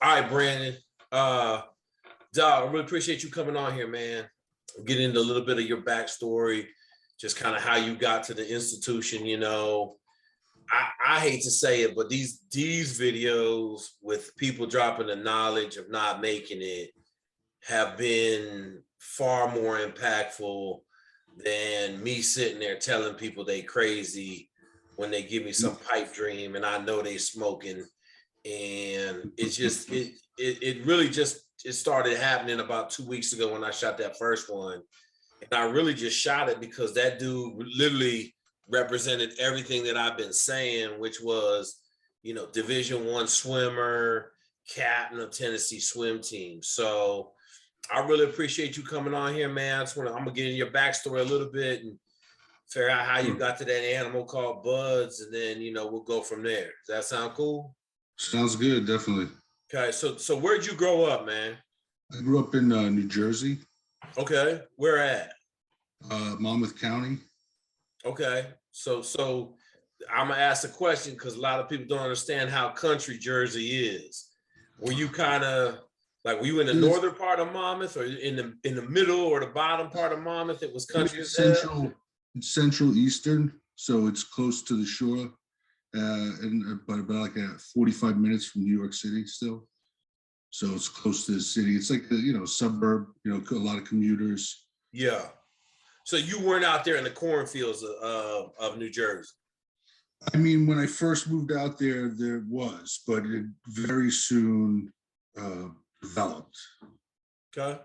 All right, Brandon. Dog, I really appreciate you coming on here, man. Get into a little bit of your backstory, just kind of how you got to the institution. I hate to say it, but these videos with people dropping the knowledge of not making it have been far more impactful than me sitting there telling people they crazy when they give me some pipe dream and I know they smoking. And it's just it really just it started happening about 2 weeks ago when I shot that first one. And I really just shot it because that dude literally represented everything that I've been saying, which was, Division I swimmer, captain of Tennessee swim team. So I really appreciate you coming on here, man. I'm gonna get in your backstory a little bit and figure out how you got to that animal called Buds, and then we'll go from there. Does that sound cool? Sounds good, definitely. Okay, so where'd you grow up, man? I grew up in New Jersey. Okay, where at? Monmouth County. Okay, so I'm gonna ask a question because a lot of people don't understand how country Jersey is. Were you kind of like, were you in the northern part of Monmouth, or in the middle or the bottom part of Monmouth? It was country. Central Eastern, so it's close to the shore, but like 45 minutes from New York City still. So it's close to the city. It's like a suburb. A lot of commuters. Yeah. So you weren't out there in the cornfields of New Jersey. I mean, when I first moved out there was, but it very soon developed. Okay.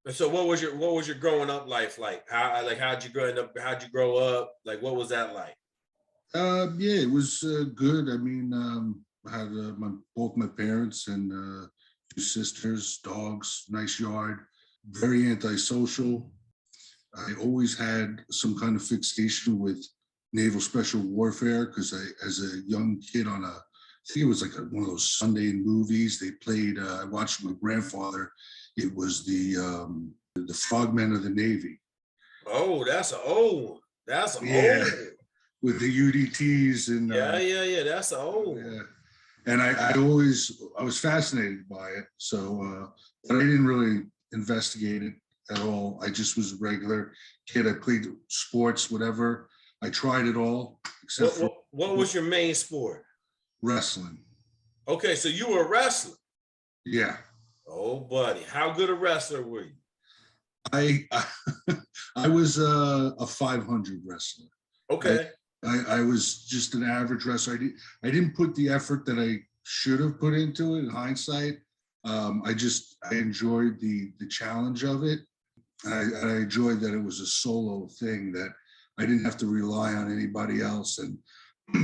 And so what was your growing up life like? How'd you grow up? Like, what was that like? Yeah, it was good. I mean, I had both my parents and 2 sisters, dogs, nice yard, very antisocial. I always had some kind of fixation with naval special warfare because as a young kid I think it was like one of those Sunday movies they played. I watched with my grandfather. It was the Frogmen of the Navy. Oh, that's an old one. That's old. With the UDTs and yeah. That's an old one. Yeah. And I was fascinated by it. So, but I didn't really investigate it at all. I just was a regular kid. I played sports, whatever. I tried it all except what was your main sport? Wrestling. Okay, so you were a wrestler. Yeah. Oh, buddy, how good a wrestler were you? I was a 500 wrestler. Okay. I was just an average wrestler. I didn't put the effort that I should have put into it in hindsight. I enjoyed the challenge of it. I enjoyed that it was a solo thing, that I didn't have to rely on anybody else. And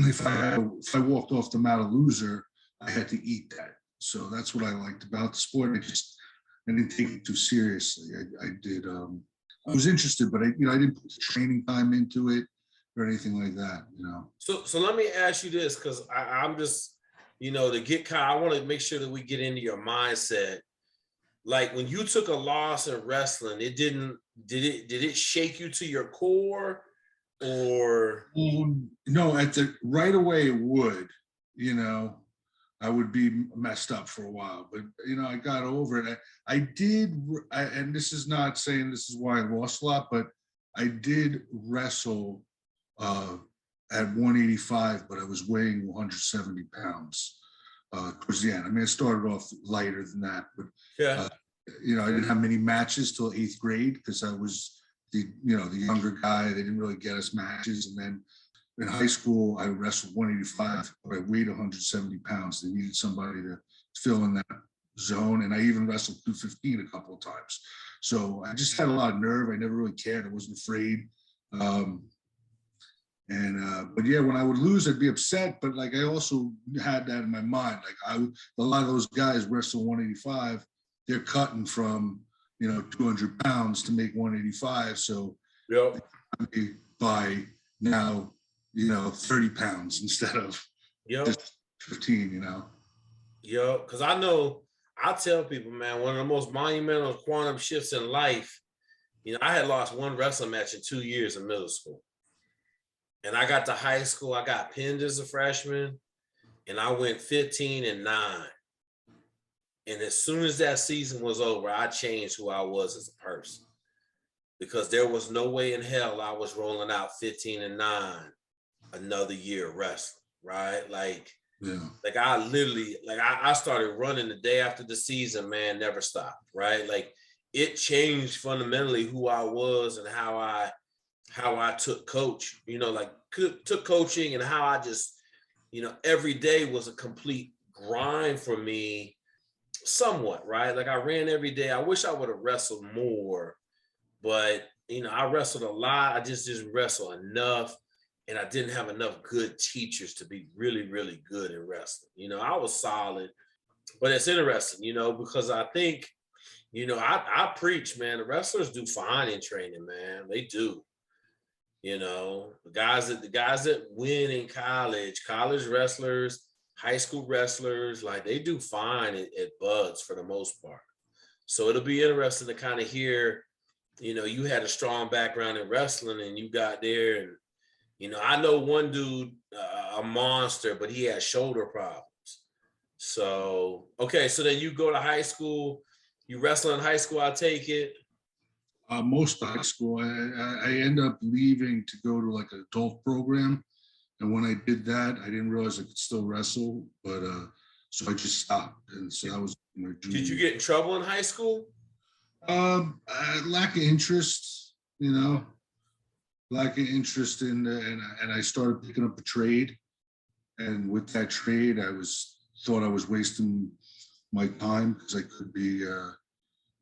if I walked off the mat a loser, I had to eat that. So that's what I liked about the sport. I didn't take it too seriously. I was interested, but I didn't put the training time into it or anything like that, So let me ask you this, because I'm just, to get I want to make sure that we get into your mindset. Like, when you took a loss in wrestling, did it shake you to your core, or? No, right away it would, I would be messed up for a while, but I got over it. And this is not saying this is why I lost a lot, but I did wrestle at 185, but I was weighing 170 pounds towards the end. I mean, I started off lighter than that, but yeah. I didn't have many matches till 8th grade because I was the younger guy. They didn't really get us matches. And then in high school, I wrestled 185, but I weighed 170 pounds. They needed somebody to fill in that zone. And I even wrestled 215 a couple of times. So I just had a lot of nerve. I never really cared. I wasn't afraid. But yeah, when I would lose, I'd be upset. But like, I also had that in my mind. Like, a lot of those guys wrestle 185. They're cutting from 200 pounds to make 185. So yep. By now, 30 pounds instead of just 15. Yeah, because I tell people, man, one of the most monumental quantum shifts in life. I had lost one wrestling match in 2 years in middle school. And I got to high school, I got pinned as a freshman, and I went 15-9. And as soon as that season was over, I changed who I was as a person, because there was no way in hell I was rolling out 15-9 another year wrestling, right? Like I literally, I started running the day after the season, man, never stopped, right? Like it changed fundamentally who I was and how I took coach, took coaching, and how I just, every day was a complete grind for me somewhat, right? Like I ran every day. I wish I would have wrestled more, but I wrestled a lot. I just didn't wrestle enough. And I didn't have enough good teachers to be really, really good at wrestling. I was solid, but it's interesting, because I think, I preach, man, the wrestlers do fine in training, man. They do. The guys that win in college wrestlers, high school wrestlers, like they do fine at buds for the most part. So it'll be interesting to kind of hear, you had a strong background in wrestling and you got there, and I know one dude, a monster, but he had shoulder problems. So, okay, so then you go to high school, you wrestle in high school, I take it. Most of high school, I ended up leaving to go to like an adult program. And when I did that, I didn't realize I could still wrestle, but so I just stopped. And so that was my junior. Did you get in trouble in high school? Lack of interest, lack of interest in, and I started picking up a trade. And with that trade, thought I was wasting my time because I could be,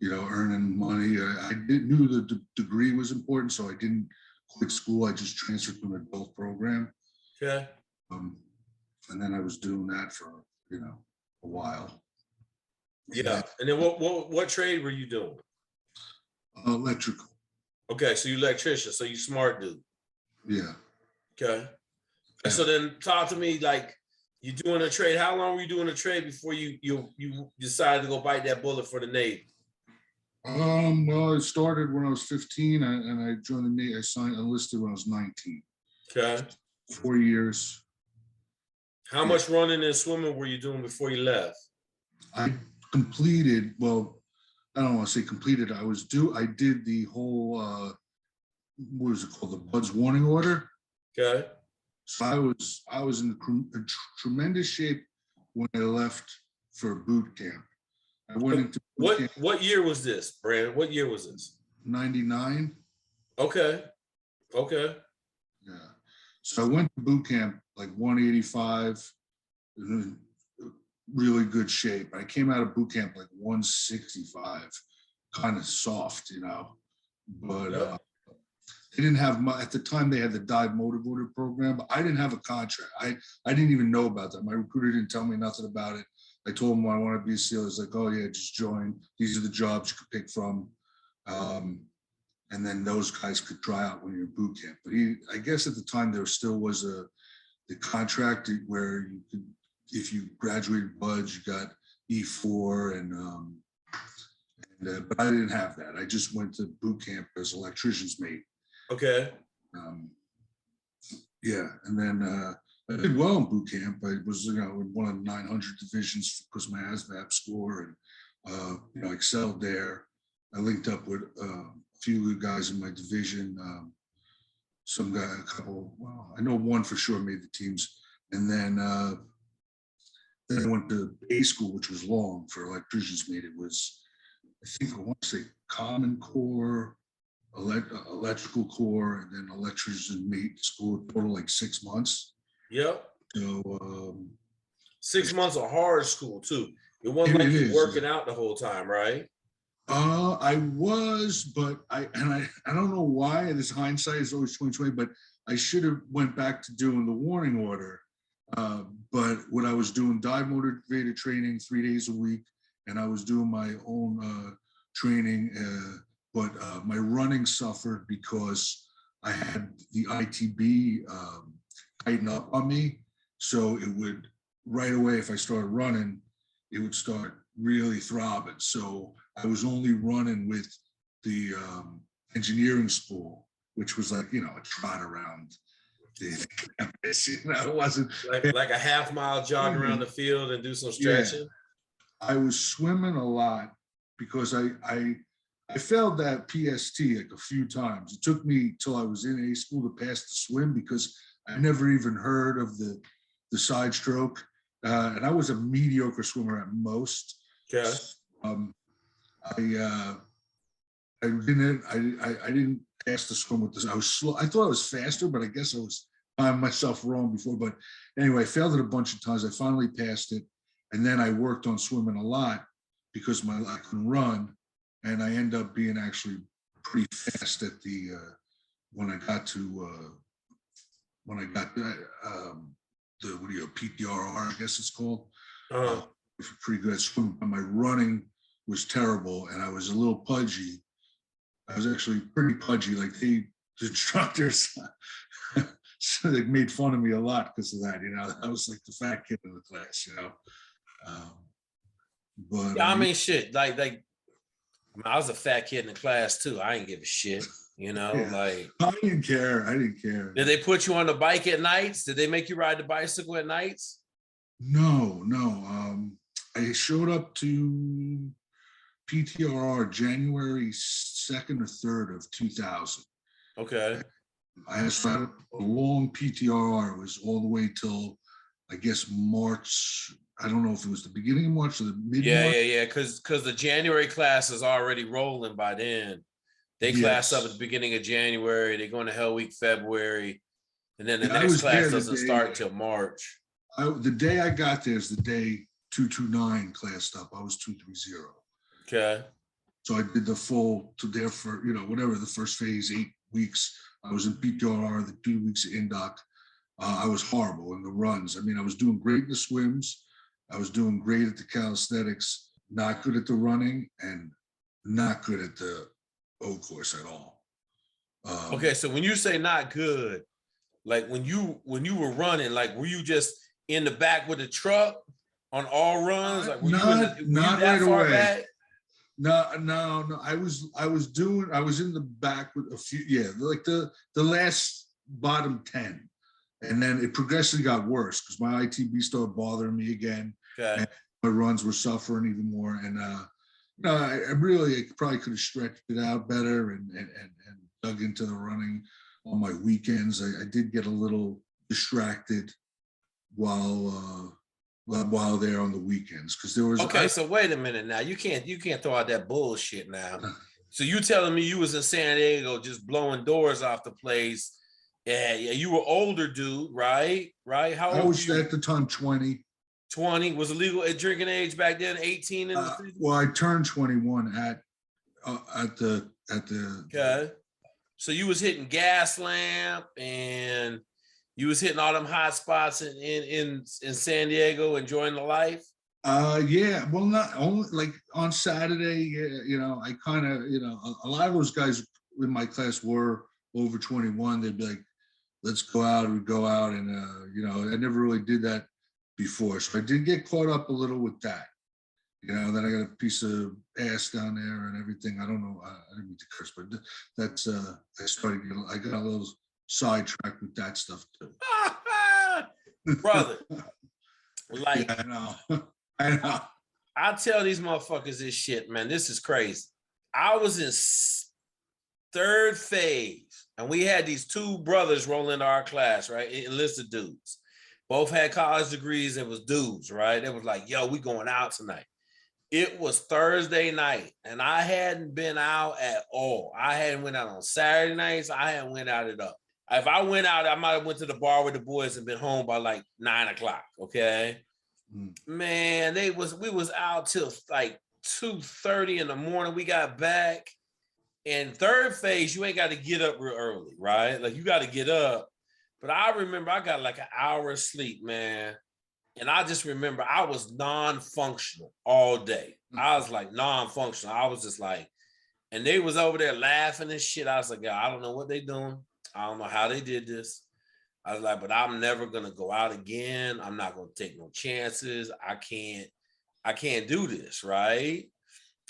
earning money. I knew the degree was important, so I didn't quit school. I just transferred to an adult program. Okay. And then I was doing that for, a while. Yeah. And then what trade were you doing? Electrical. Okay, so you electrician, so you smart dude. Yeah. Okay. And so then talk to me, like, you doing a trade. How long were you doing a trade before you decided to go bite that bullet for the Navy? Well, it started when I was 15, and I joined the Navy. I enlisted when I was 19. Okay. 4 years. How much running and swimming were you doing before you left? I completed, well, I don't want to say completed. I did the whole, what is it called? The Bud's warning order. Okay. So I was in tremendous shape when I left for boot camp. I went into boot camp. What year was this, Brandon? What year was this? 99. Okay. Yeah. So I went to boot camp like 185, really good shape. I came out of boot camp like 165, kind of soft, but they didn't have much at the time. They had the dive motivator program, but I didn't have a contract. I didn't even know about that. My recruiter didn't tell me nothing about it. I told him I want to be a SEAL. He's like, oh yeah, just join. These are the jobs you could pick from. And then those guys could try out when you're in boot camp. But I guess at the time there still was the contract where you could, if you graduated BUD/S, you got E4, but I didn't have that. I just went to boot camp as electrician's mate. Okay. Yeah, and then I did well in boot camp. I was, in one of the 900 divisions because of my ASVAB score, and excelled there. I linked up with a few guys in my division. Some guy, a couple. Well, I know one for sure made the teams, and then I went to A school, which was long for electricians mate. It was, I want to say Common Core, electrical core, and then electrician mate school, total like 6 months. Yep. So 6 months of hard school too. It wasn't like you working out the whole time, right? I was, but I don't know why. This hindsight is always 2020, but I should have went back to doing the warning order. But when I was doing dive motivated training 3 days a week, and I was doing my own training, but my running suffered because I had the ITB tighten up on me. So it would, right away, if I started running, it would start really throbbing. So I was only running with the engineering school, which was like, a trot around the campus. It wasn't like a half mile jog around the field and do some stretching. I was swimming a lot because I failed that PST like a few times. It took me till I was in A school to pass the swim because I never even heard of the side stroke. And I was a mediocre swimmer at most. Okay. I didn't pass the swim with this. I was slow. I thought I was faster, but I guess I was finding myself wrong before. But anyway, I failed it a bunch of times. I finally passed it. And then I worked on swimming a lot because I couldn't run. And I ended up being actually pretty fast at the, when I got to the PTRR, I guess it's called. Pretty good at swimming. My running was terrible, and I was a little pudgy. I was actually pretty pudgy. Like the instructors, so they made fun of me a lot because of that. You know, I was like the fat kid in the class. You know, but yeah, I mean, shit. Like I was a fat kid in the class too. I didn't give a shit. You know, yeah. like I didn't care. Did they put you on the bike at nights? Did they make you ride the bicycle at nights? No. I showed up to PTRR January 2nd or 3rd of 2000. Okay. I had a long PTRR. It was all the way till, I guess, March. I don't know if it was the beginning of March or the mid-March. Yeah. Because the January class is already rolling by then. They class up at the beginning of January. They go into Hell Week February, and then the next class doesn't start till March. The day I got there is the day 229 classed up. I was 230. Okay. So I did the full to there for, whatever the first phase, 8 weeks. I was in PTRR, the 2 weeks of Indoc. I was horrible in the runs. I mean, I was doing great in the swims. I was doing great at the calisthenics, not good at the running, and not good at the O course at all. Okay, so when you say not good, like when you were running, like were you just in the back with the truck on all runs? Like were not you that right far away. back? No. I was in the back with a few, like the last bottom 10. And then it progressively got worse because my ITB started bothering me again. Okay. And my runs were suffering even more. And I probably could have stretched it out better and dug into the running on my weekends. I did get a little distracted while there on the weekends because there was. Okay, so wait a minute now. You can't throw out that bullshit now. So you telling me you was in San Diego just blowing doors off the place? Yeah, you were older, dude, right? How old I was were you? at the time 20. 20 was illegal at drinking age back then. 18 in the city? Well, I turned 21 at the. Okay, so you was hitting gas lamp and you was hitting all them hot spots in San Diego, enjoying the life. Yeah, well, not only like on Saturday. I kind of, a lot of those guys in my class were over 21. They'd be like, let's go out. We'd go out, and I never really did that before, so I did get caught up a little with that. Then I got a piece of ass down there and everything. I don't know. I didn't mean to curse, but that's I got a little sidetracked with that stuff too. Brother, like, yeah, I know. I tell these motherfuckers this shit, man. This is crazy. I was in 3rd phase, and we had these 2 brothers roll into our class, right? Enlisted dudes. Both had college degrees. It was dudes, right? It was like, yo, we going out tonight. It was Thursday night, and I hadn't been out at all. I hadn't went out on Saturday nights. I hadn't went out at all. If I went out, I might have went to the bar with the boys and been home by like 9 o'clock, okay? Man, we was out till like 2:30 in the morning. We got back. In 3rd phase, you ain't got to get up real early, right? Like you got to get up. But I remember I got like an hour of sleep, man. And I just remember I was non-functional all day. I was like non-functional. I was just like, and they was over there laughing and shit. I was like, I don't know what they doing. I don't know how they did this. I was like, but I'm never going to go out again. I'm not going to take no chances. I can't do this, right?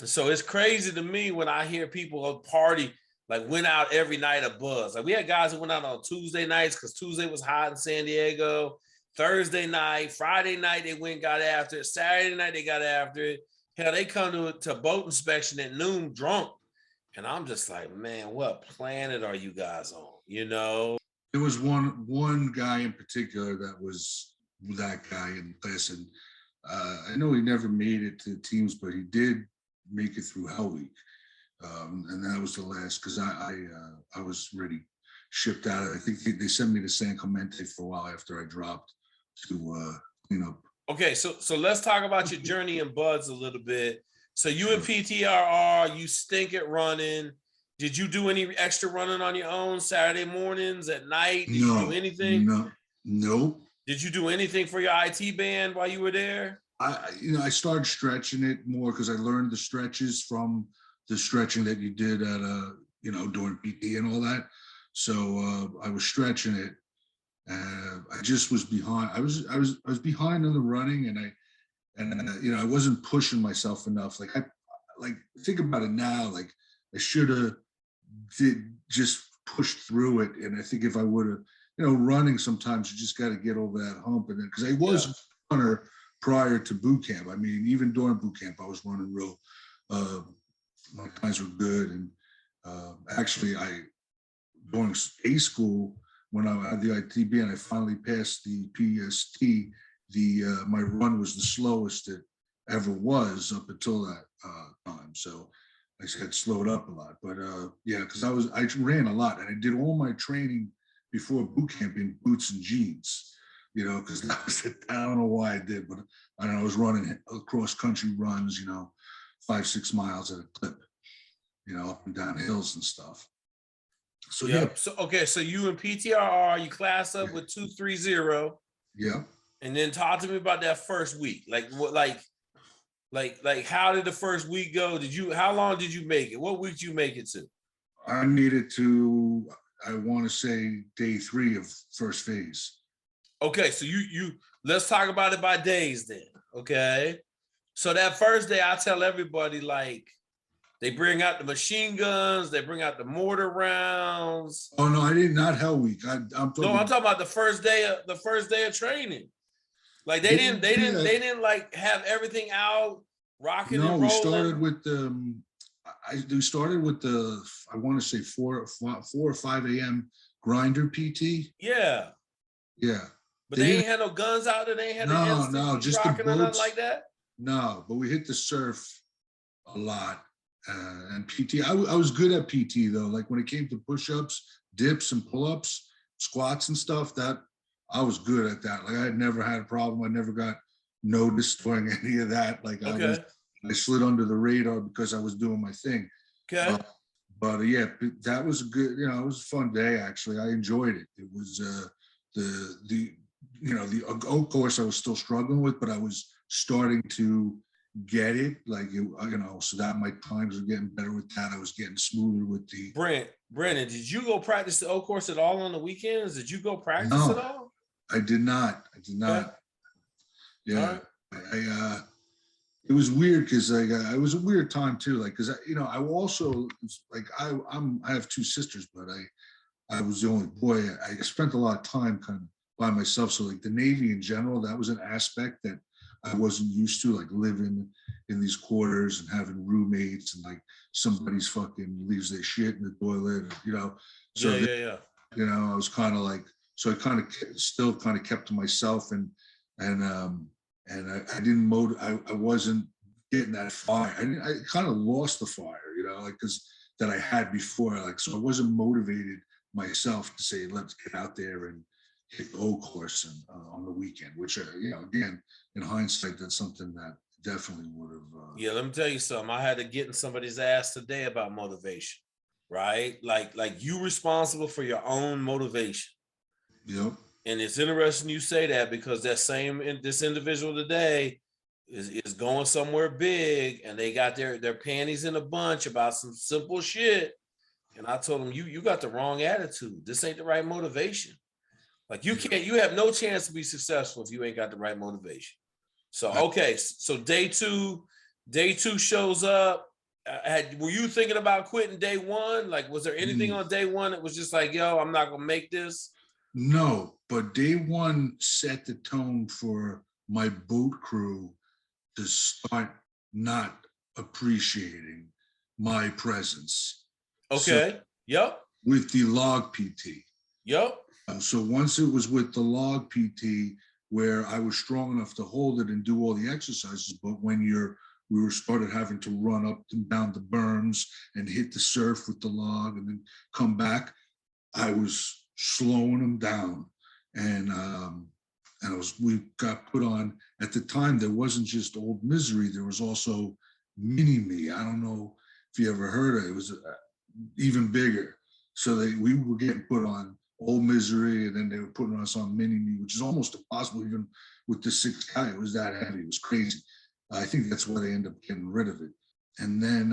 So it's crazy to me when I hear people party, like went out every night a buzz. Like we had guys who went out on Tuesday nights because Tuesday was hot in San Diego. Thursday night, Friday night, they went and got after it. Saturday night, they got after it. Hell, they come to boat inspection at noon drunk. And I'm just like, man, what planet are you guys on? You know? There was one guy in particular that was that guy in class. And I know he never made it to the teams, but he did make it through Hell Week. And that was the last, because I was ready, shipped out. I think they sent me to San Clemente for a while after I dropped to clean up. Okay, so let's talk about your journey in Buds a little bit. So you in PTRR, you stink at running. Did you do any extra running on your own Saturday mornings, at night? Did you do anything? No. Did you do anything for your IT band while you were there? I started stretching it more because I learned the stretches from the stretching that you did at during PT and all that. So I was stretching it. I just was behind. I was behind on the running, and I wasn't pushing myself enough. Like think about it now. Like I should have just pushed through it. And I think if I would have, running, sometimes you just got to get over that hump. And then, because I was a runner prior to boot camp. I mean, even during boot camp, I was running real. My times were good. And actually, during A school, when I had the ITB and I finally passed the PST, my run was the slowest it ever was up until that time. So I had slowed up a lot. But because I ran a lot, and I did all my training before boot camp in boots and jeans, because that was it. I don't know why I did, but I don't know, I was running cross country runs, 5-6 miles at a clip, up and down hills and stuff. So So you in PTRR, you class up with 230. Yeah. And then talk to me about that first week. Like what, like how did the first week go? How long did you make it? What week did you make it to? I made it to, I want to say, day 3 of first phase. Okay, so you let's talk about it by days then. Okay. So that first day, I tell everybody, like, they bring out the machine guns, they bring out the mortar rounds. Oh no, I did not Hell Week. I'm talking about the first day of training. Like they didn't like have everything out rocking and rolling. We started with the I want to say 4 or 5 a.m. grinder PT. Yeah. Yeah. But they ain't had no guns out there. They ain't had no, just the boats. Or nothing like that. No, but we hit the surf a lot. And PT, I was good at PT though. Like when it came to push-ups, dips, and pull-ups, squats and stuff, that I was good at that. Like I had never had a problem. I never got noticed doing any of that. Like I slid under the radar because I was doing my thing. Okay. But yeah, that was a good. It was a fun day actually. I enjoyed it. It was the of course I was still struggling with, but I was starting to get it, so that my times were getting better with that. I was getting smoother with the Brandon, did you go practice the O course at all on the weekends? Did you go practice at all? I did not. Okay. Yeah. Right. It was weird because it was a weird time too. Like, cause I also I have 2 sisters, but I was the only boy. I spent a lot of time kind of by myself. So like the Navy in general, that was an aspect that I wasn't used to, like living in these quarters and having roommates, and like somebody's fucking leaves their shit in the toilet, So I was kind of like, so I kind of still kind of kept to myself, and I didn't I wasn't getting that fire. I kind of lost the fire, because that I had before, so I wasn't motivated myself to say, let's get out there and hit the O course and on the weekend, which again, in hindsight, that's something that definitely would have. Let me tell you something. I had to get in somebody's ass today about motivation, right? Like you responsible for your own motivation. Yep. And it's interesting you say that, because this individual today is going somewhere big, and they got their panties in a bunch about some simple shit. And I told him, you got the wrong attitude. This ain't the right motivation. Like you have no chance to be successful if you ain't got the right motivation. So, okay. So day two shows up. Were you thinking about quitting day one? Like, was there anything on day one that was just like, yo, I'm not going to make this? No, but day one set the tone for my boat crew to start not appreciating my presence. So Okay. Yep. with the log PT. Yep. So once it was with the log PT, where I was strong enough to hold it and do all the exercises, but when we were started having to run up and down the berms and hit the surf with the log and then come back, I was slowing them down. And we got put on, at the time, there wasn't just Old Misery, there was also Mini Me. I don't know if you ever heard of it. It was even bigger. So we were getting put on Old Misery, and then they were putting us on Mini Me, which is almost impossible even with the 6 guy. It was that heavy. It was crazy. I think that's why they ended up getting rid of it. And then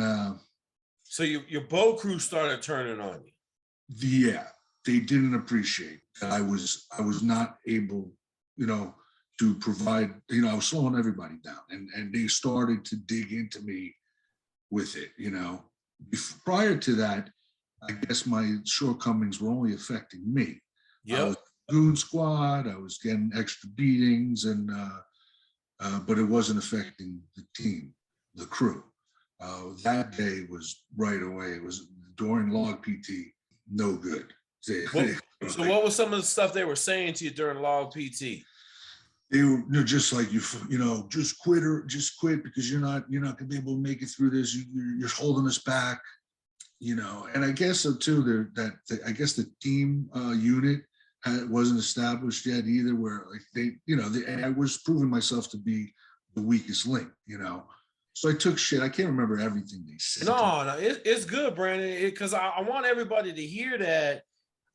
so your boat crew started turning on you. Yeah, they didn't appreciate that I was not able, to provide, I was slowing everybody down, and they started to dig into me with it, Prior to that, I guess my shortcomings were only affecting me. Yeah. I was goon squad, I was getting extra beatings, and but it wasn't affecting the team, the crew. That day was right away. It was during log PT, no good. So what was some of the stuff they were saying to you during log PT? They were just like, just quit because you're not gonna be able to make it through this. You're holding us back, And I guess so too. I guess the team unit wasn't established yet either. Where like and I was proving myself to be the weakest link, So I took shit. I can't remember everything they said. No, it's good, Brandon, because I want everybody to hear that.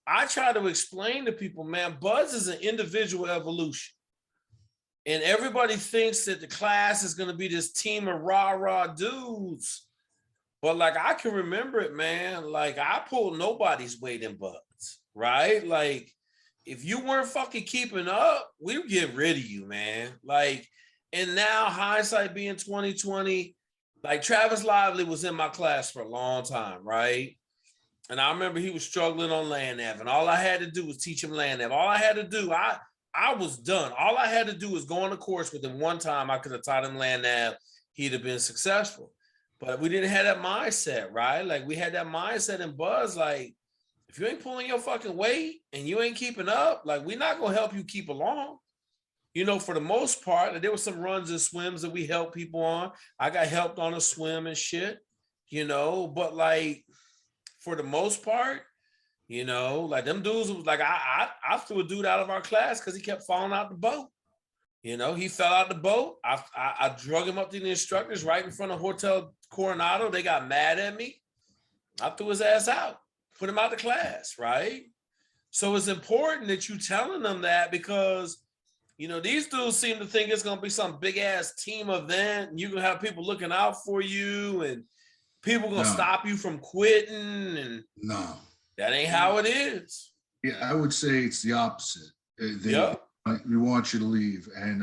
I try to explain to people, man, Buzz is an individual evolution. And everybody thinks that the class is going to be this team of rah-rah dudes. But like, I can remember it, man. Like, I pulled nobody's weight in Buzz, right? Like, if you weren't fucking keeping up, we would get rid of you, man. Like, and now hindsight being 2020, like Travis Lively was in my class for a long time, right? And I remember he was struggling on land nav, and all I had to do was teach him land nav. All I had to do, I was done. All I had to do was go on the course with him one time. I could have taught him land nav. He'd have been successful. But we didn't have that mindset, right? Like, we had that mindset in Buzz, like, if you ain't pulling your fucking weight and you ain't keeping up, like, we're not going to help you keep along. For the most part, like, there were some runs and swims that we helped people on. I got helped on a swim and shit, but like, for the most part, like, them dudes was like, I threw a dude out of our class because he kept falling out the boat. He fell out the boat. I drug him up to the instructors right in front of Hotel Coronado. They got mad at me. I threw his ass out, put him out of class, right? So it's important that you telling them that, because, these dudes seem to think it's going to be some big ass team event, and you're going to have people looking out for you, and people going to stop you from quitting. And no, that ain't how it is. Yeah, I would say it's the opposite. We want you to leave, and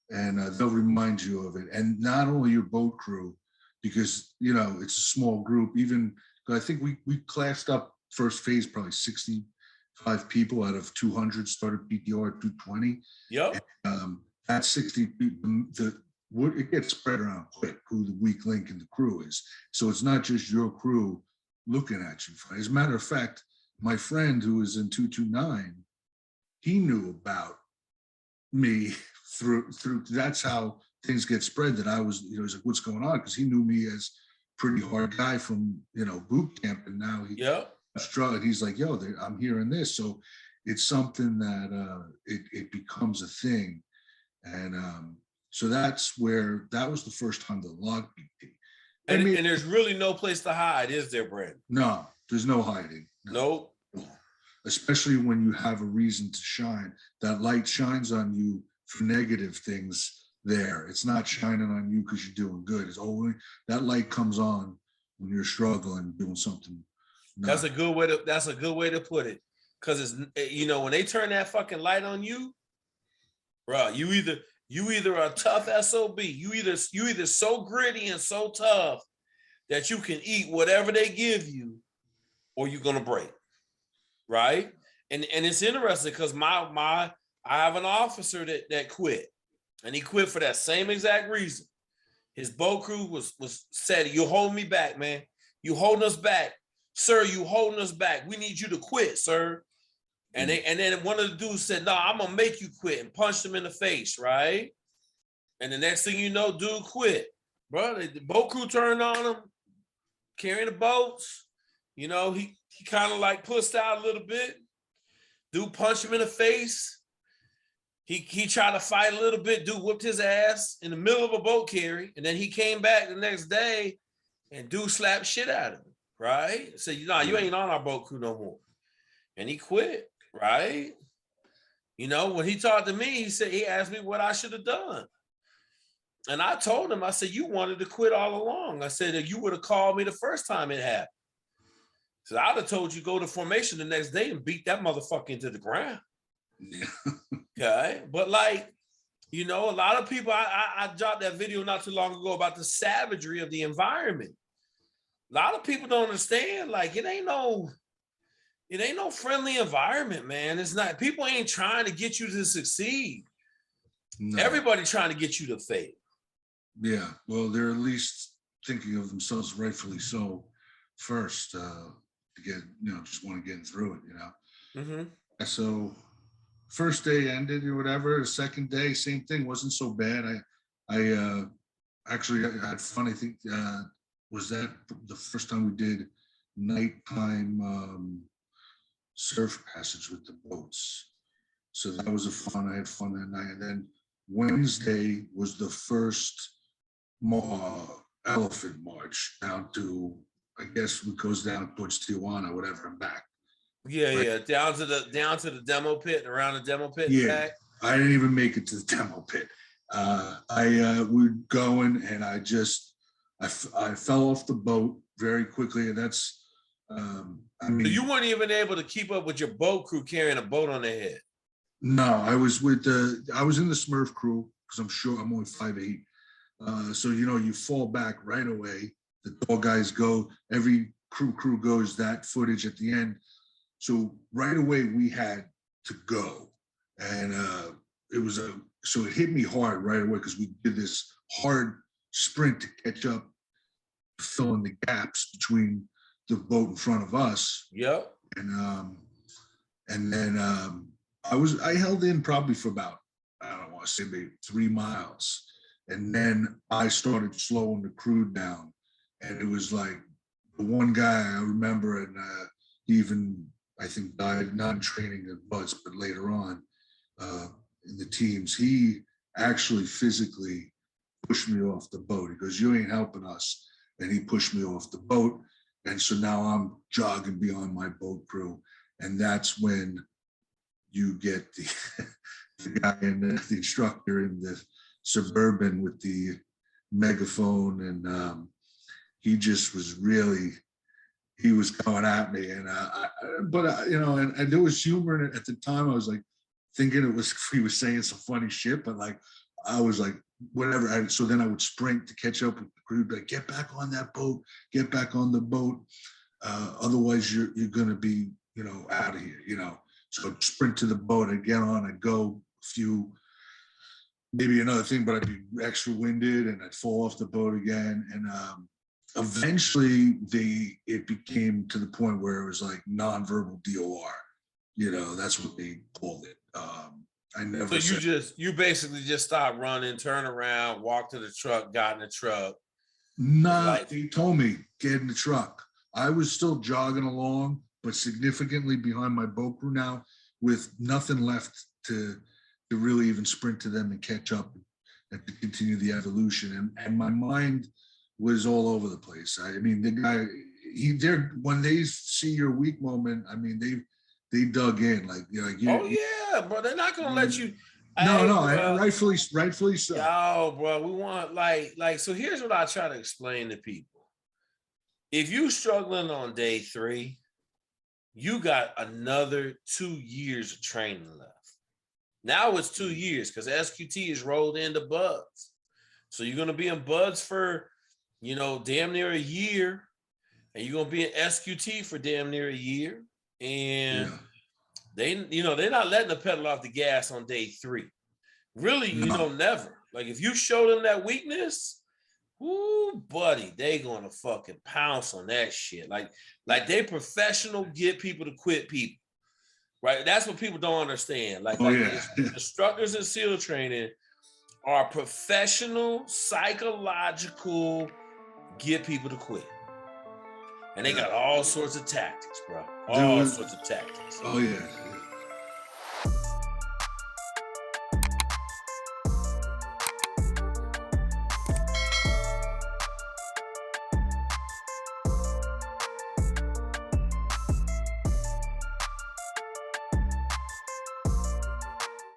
they'll remind you of it. And not only your boat crew, because it's a small group. Even I think we classed up first phase probably 65 people out of 200 started PTR at 220. Yep. And, that 60 people, it gets spread around quick who the weak link in the crew is. So it's not just your crew looking at you. As a matter of fact, my friend who was in 229, he knew about me through. That's how things get spread. That I was, he's like, what's going on? Because he knew me as pretty hard guy from boot camp, and now he's like, yo, I'm hearing this. So it's something that it becomes a thing, and so that was the first time the log PT. And there's really no place to hide, is there, Brandon? No, there's no hiding. Nope. Especially when you have a reason to shine. That light shines on you for negative things there. It's not shining on you because you're doing good. It's only that light comes on when you're struggling, doing something. That's a good way to put it. Because it's when they turn that fucking light on you, bro, you either are a tough SOB. You either so gritty and so tough that you can eat whatever they give you, or you're gonna break. Right? And it's interesting because I have an officer that quit, and he quit for that same exact reason. His boat crew was said, "You hold me back, man. You holding us back, sir. You holding us back. We need you to quit, sir." And then one of the dudes said, "No, I'm gonna make you quit," and punched him in the face, right? And the next thing you know, dude quit, bro. The boat crew turned on him, carrying the boats. You know, he kind of like pussed out a little bit. Dude punched him in the face. He tried to fight a little bit. Dude whipped his ass in the middle of a boat carry. And then he came back the next day and dude slapped shit out of him, right? Said, you ain't on our boat crew no more. And he quit, right? You know, when he talked to me, he asked me what I should have done. And I told him, I said, you wanted to quit all along. I said, if you would have called me the first time it happened. So I'd have told you go to formation the next day and beat that motherfucker into the ground. Yeah. Okay. But like, you know, a lot of people, I dropped that video not too long ago about the savagery of the environment. A lot of people don't understand, like, it ain't no friendly environment, man. It's not, people ain't trying to get you to succeed. No. Everybody trying to get you to fail. Yeah. Well, they're at least thinking of themselves, rightfully so, first, to get, you know, just want to get through it, you know? Mm-hmm. So first day ended or whatever. The second day, same thing, wasn't so bad. I actually had fun. I think was that the first time we did nighttime surf passage with the boats. So that was fun. I had fun that night. And then Wednesday was the first elephant march down to, I guess it goes down towards Tijuana, whatever, and back. Yeah, right? Yeah, down to the demo pit, around the demo pit. Yeah, back. I didn't even make it to the demo pit. We were going, and I fell off the boat very quickly, and that's. I mean, so you weren't even able to keep up with your boat crew carrying a boat on their head. No, I was in the Smurf crew because I'm only 5'8". So you know, you fall back right away. The tall guys go. Every crew goes that footage at the end. So right away we had to go, and so it hit me hard right away because we did this hard sprint to catch up, fill in the gaps between the boat in front of us. Yep. And then I held in probably for about, I don't want to say maybe 3 miles, and then I started slowing the crew down, and it was like the one guy I remember, and he even, I think, died not in training at Buzz, but later on in the teams. He actually physically pushed me off the boat. He goes, "You ain't helping us," and he pushed me off the boat. And so now I'm jogging beyond my boat crew, and that's when you get the guy and the instructor in the Suburban with the megaphone, and he just was really. He was coming at me, and you know, and there was humor in it at the time. I was like thinking he was saying some funny shit, but like I was like whatever. So then I would sprint to catch up with the crew, like get back on that boat, get back on the boat. Otherwise, you're gonna be, you know, out of here, you know. So I'd sprint to the boat, I'd get on, I'd go a few, maybe another thing, but I'd be extra winded, and I'd fall off the boat again, and eventually it became to the point where it was like nonverbal DOR, you know, that's what they called it. I never. So you basically just stopped running, turn around, walk to the truck, got in the truck. Nah, they told me get in the truck. I was still jogging along, but significantly behind my boat crew now, with nothing left to really even sprint to them and catch up and to continue the evolution. And my mind was all over the place. I mean, the guy, when they see your weak moment, I mean, they dug in, like, you know, like oh yeah, bro, they're not gonna let you. No, rightfully so. Yo, bro, we want like. So here's what I try to explain to people: if you struggling on day 3, you got another 2 years of training left. Now it's 2 years because SQT is rolled into Buds, so you're gonna be in Buds for, you know, damn near a year, and you're gonna be in SQT for damn near a year, and they're not letting the pedal off the gas on day 3. Really, never. Like if you show them that weakness, ooh, buddy, they gonna fucking pounce on that shit. Like they professional get people to quit people. Right? That's what people don't understand. The instructors in SEAL training are professional, psychological, get people to quit. And they got all sorts of tactics, bro. All sorts of tactics. Oh, yeah.